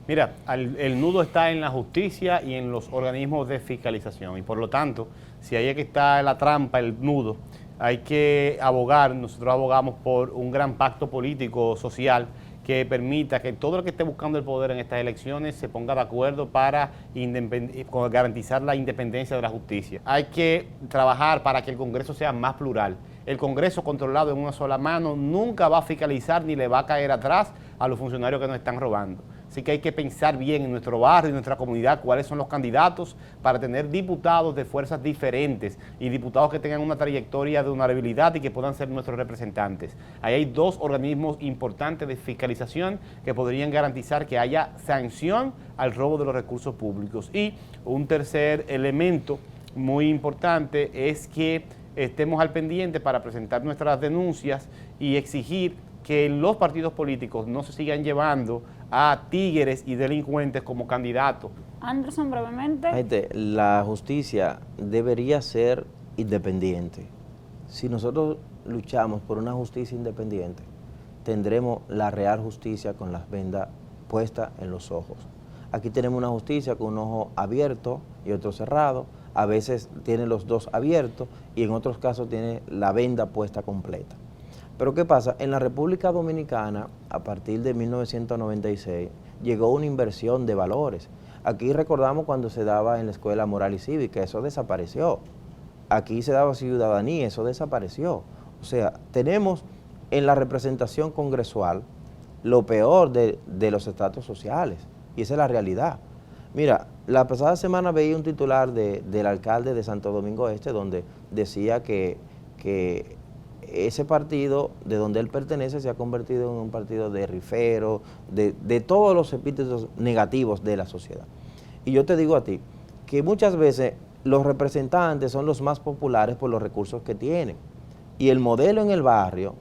Mira, el nudo está en la justicia y en los organismos de fiscalización y por lo tanto si ahí es que está la trampa, el nudo, hay que abogar, nosotros abogamos por un gran pacto político, social, que permita que todo el que esté buscando el poder en estas elecciones se ponga de acuerdo para garantizar la independencia de la justicia. Hay que trabajar para que el Congreso sea más plural. El Congreso controlado en una sola mano nunca va a fiscalizar ni le va a caer atrás a los funcionarios que nos están robando. Así que hay que pensar bien en nuestro barrio, en nuestra comunidad, cuáles son los candidatos para tener diputados de fuerzas diferentes y diputados que tengan una trayectoria de honorabilidad y que puedan ser nuestros representantes. Ahí hay dos organismos importantes de fiscalización que podrían garantizar que haya sanción al robo de los recursos públicos. Y un tercer elemento muy importante es que estemos al pendiente para presentar nuestras denuncias y exigir que los partidos políticos no se sigan llevando a tigres y delincuentes como candidatos. Anderson, brevemente. Gente, la justicia debería ser independiente. Si nosotros luchamos por una justicia independiente, tendremos la real justicia con las vendas puestas en los ojos. Aquí tenemos una justicia con un ojo abierto y otro cerrado. A veces tiene los dos abiertos y en otros casos tiene la venda puesta completa. Pero ¿qué pasa? En la República Dominicana, a partir de 1996, llegó una inversión de valores. Aquí recordamos cuando se daba en la Escuela Moral y Cívica, eso desapareció. Aquí se daba ciudadanía, eso desapareció. O sea, tenemos en la representación congresual lo peor de los estratos sociales, y esa es la realidad. Mira, la pasada semana veía un titular del alcalde de Santo Domingo Este donde decía que ese partido de donde él pertenece se ha convertido en un partido de rifero, de todos los epítetos negativos de la sociedad. Y yo te digo a ti que muchas veces los representantes son los más populares por los recursos que tienen. Y el modelo en el barrio,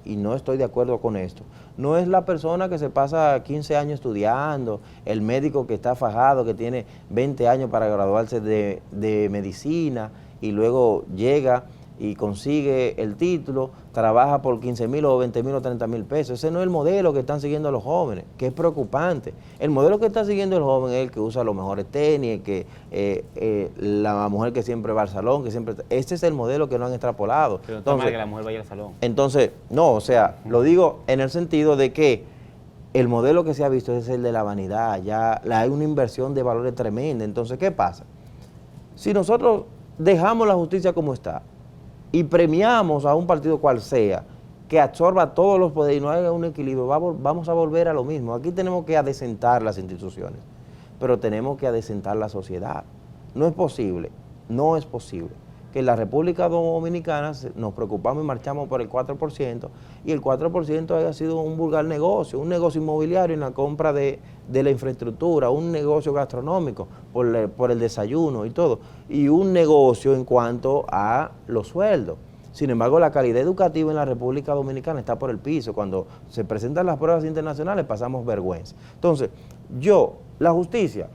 y no estoy de acuerdo con esto, no es la persona que se pasa 15 años estudiando, el médico que está fajado, que tiene 20 años para graduarse de medicina y luego llega y consigue el título, trabaja por 15,000 o 20,000 o 30,000 pesos. Ese no es el modelo que están siguiendo los jóvenes, que es preocupante. El modelo que está siguiendo el joven es el que usa los mejores tenis, la mujer que siempre va al salón, ese es el modelo que no han extrapolado. Pero entonces, que la mujer vaya al salón. Entonces, no, o sea, lo digo en el sentido de que el modelo que se ha visto es el de la vanidad, ya hay una inversión de valores tremenda. Entonces, ¿qué pasa? Si nosotros dejamos la justicia como está, y premiamos a un partido cual sea, que absorba todos los poderes y no haya un equilibrio, vamos a volver a lo mismo. Aquí tenemos que adecentar las instituciones, pero tenemos que adecentar la sociedad. No es posible que en la República Dominicana nos preocupamos y marchamos por el 4%, y el 4% haya sido un vulgar negocio, un negocio inmobiliario en la compra de la infraestructura, un negocio gastronómico por el desayuno y todo, y un negocio en cuanto a los sueldos. Sin embargo, la calidad educativa en la República Dominicana está por el piso. Cuando se presentan las pruebas internacionales pasamos vergüenza. Entonces, la justicia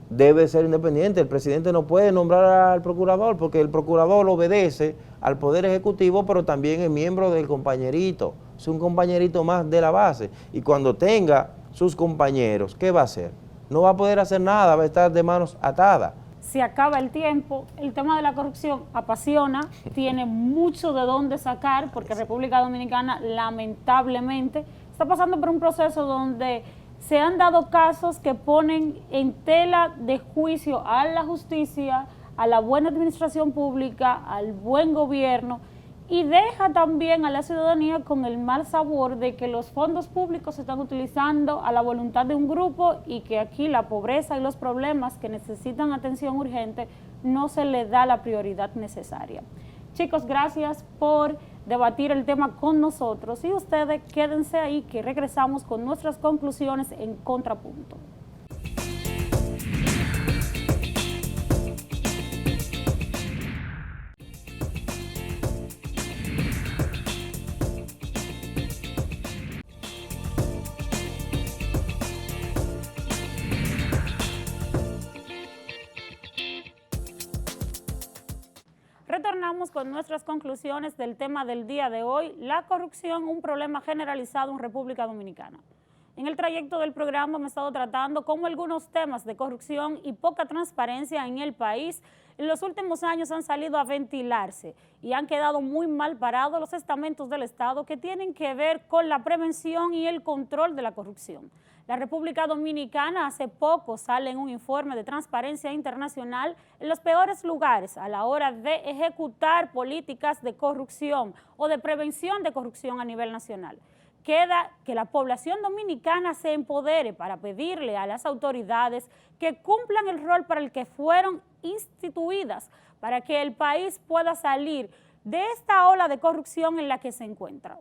debe ser independiente. El presidente no puede nombrar al procurador porque el procurador obedece al Poder Ejecutivo, pero también es miembro del compañerito, es un compañerito más de la base. Y cuando tenga sus compañeros, ¿qué va a hacer? No va a poder hacer nada, va a estar de manos atadas. Se acaba el tiempo, el tema de la corrupción apasiona, tiene mucho de dónde sacar, porque República Dominicana lamentablemente está pasando por un proceso donde se han dado casos que ponen en tela de juicio a la justicia, a la buena administración pública, al buen gobierno, y deja también a la ciudadanía con el mal sabor de que los fondos públicos se están utilizando a la voluntad de un grupo y que aquí la pobreza y los problemas que necesitan atención urgente no se le da la prioridad necesaria. Chicos, gracias por debatir el tema con nosotros y ustedes quédense ahí que regresamos con nuestras conclusiones en Contrapunto. Retornamos con nuestras conclusiones del tema del día de hoy, la corrupción, un problema generalizado en República Dominicana. En el trayecto del programa hemos estado tratando cómo algunos temas de corrupción y poca transparencia en el país en los últimos años han salido a ventilarse y han quedado muy mal parados los estamentos del Estado que tienen que ver con la prevención y el control de la corrupción. La República Dominicana hace poco sale en un informe de Transparencia Internacional en los peores lugares a la hora de ejecutar políticas de corrupción o de prevención de corrupción a nivel nacional. Queda que la población dominicana se empodere para pedirle a las autoridades que cumplan el rol para el que fueron instituidas, para que el país pueda salir de esta ola de corrupción en la que se encuentra.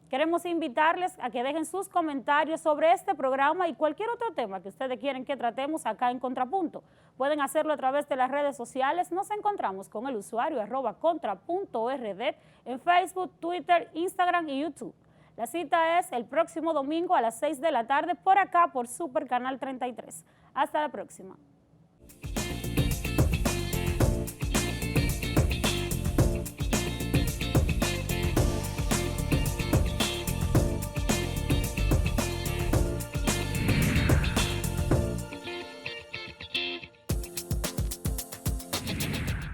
Queremos invitarles a que dejen sus comentarios sobre este programa y cualquier otro tema que ustedes quieren que tratemos acá en Contrapunto. Pueden hacerlo a través de las redes sociales. Nos encontramos con el usuario @contra.rd en Facebook, Twitter, Instagram y YouTube. La cita es el próximo domingo a las 6 de la tarde por acá por Super Canal 33. Hasta la próxima.